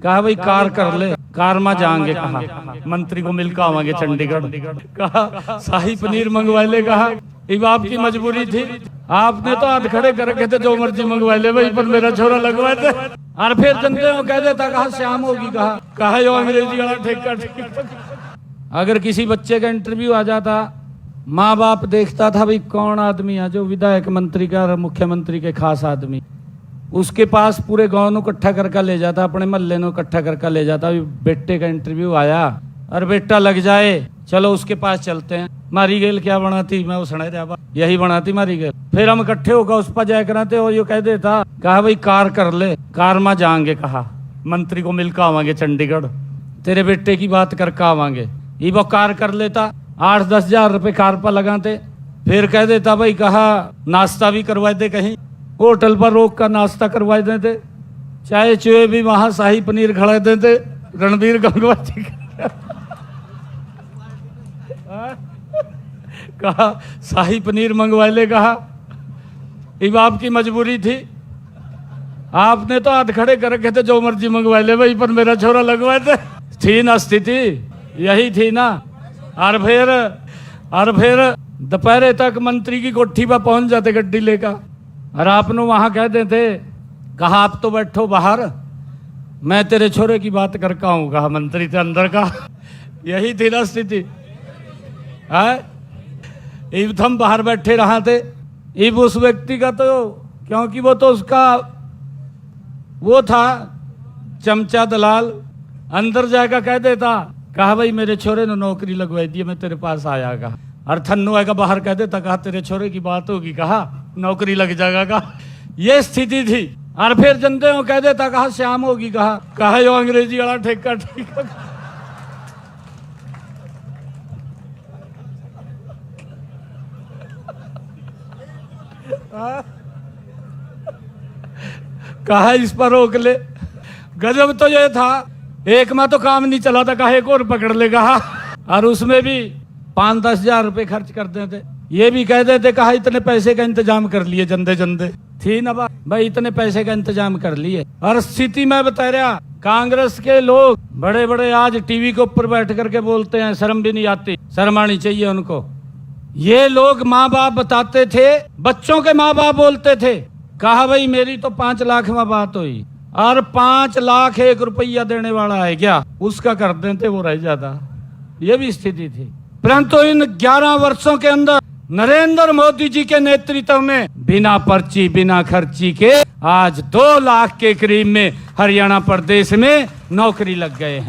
कहा भाई कार कर ले, कार में जाएंगे। कहा मंत्री को मिलकर आवांगे चंडीगढ़। कहा शाही पनीर मंगवा ले। कहा अब आपकी मजबूरी थी, आपने तो हाथ खड़े कर रखे थे, जो मर्जी मंगवा ले भाई, पर मेरा छोरा लगवा दे। और फिर जनते को कह देता कहा श्याम होगी। कहा यो अंग्रेजी वाला ठेका। अगर किसी बच्चे का इंटरव्यू आ जाता, माँ बाप देखता था भाई कौन आदमी है जो विधायक मंत्री का और मुख्यमंत्री के खास आदमी, उसके पास पूरे गांव को इकट्ठा करके ले जाता, अपने मोहल्ले को इकट्ठा करके ले जाता। बेटे का इंटरव्यू आया और बेटा लग जाए, चलो उसके पास चलते हैं। मारी गेल क्या बनाती, मैं सुना रहा यही बनाती मारी गेल। फिर हम इकट्ठे होकर उस पर जाया कराते और ये कह देता कहा भाई कार कर ले, कार में जाएंगे। कहा मंत्री को मिलकर आवांगे चंडीगढ़, तेरे बेटे की बात करके आवांगे। ये वो कार कर लेता, 8-10 हजार रुपये कार पर लगाते। फिर कह देता भाई कहा नाश्ता भी करवा दे, कहीं होटल पर रोक कर नाश्ता करवा देते, चाय चुए भी वहां शाही पनीर खड़ा देते, रणबीर गंगवा जी। कहा शाही पनीर मंगवा ले। कहा अब आपकी मजबूरी थी, आपने तो हाथ खड़े कर रखे थे, जो मर्जी मंगवा ले भाई, पर मेरा छोरा लगवा दे। थी ना स्थिति, यही थी ना। और फिर दोपहर तक मंत्री की कोठी पर पहुंच जाते गड्डी लेकर, और आपने वहां कह देते कहा आप तो बैठो बाहर, मैं तेरे छोरे की बात करके आऊँ। कहा मंत्री थे अंदर का। यही थी ना स्थिति। इब हम बाहर बैठे रहा थे। इब उस व्यक्ति का तो, क्योंकि वो तो उसका वो था चमचा दलाल, अंदर जाकर कह देता कहा भाई मेरे छोरे ने नौकरी लगवाई दी, मैं तेरे पास आया। कहा और थन्नू आएगा बाहर कह देता कहा तेरे छोरे की बात होगी, कहा नौकरी लग जाएगा। कहा ये स्थिति थी। और फिर जनते को कह देता कहा श्याम होगी। कहा यो अंग्रेजी वाला ठेका। कहा इस पर रोक ले। गजब तो ये था, एक में तो काम नहीं चला था, कहा एक और पकड़ ले। कहा और उसमें भी 5-10 हजार रुपये खर्च कर देते। ये भी कह देते कहा इतने पैसे का इंतजाम कर लिए, जंदे थी ना भाई, इतने पैसे का इंतजाम कर लिए। और स्थिति में बता रहा, कांग्रेस के लोग बड़े बड़े आज टीवी के ऊपर बैठ करके बोलते हैं, शर्म भी नहीं आती, शर्म आनी चाहिए उनको। ये लोग माँ बाप बताते थे, बच्चों के माँ बाप बोलते थे। कहा भाई मेरी तो 5 लाख में बात हुई, और 5 लाख 1 रुपया देने वाला है क्या, उसका कर देते वो रह जाता। ये भी स्थिति थी। परंतु इन 11 वर्षों के अंदर नरेंद्र मोदी जी के नेतृत्व में बिना पर्ची बिना खर्ची के आज 2 लाख के करीब में हरियाणा प्रदेश में नौकरी लग गए हैं।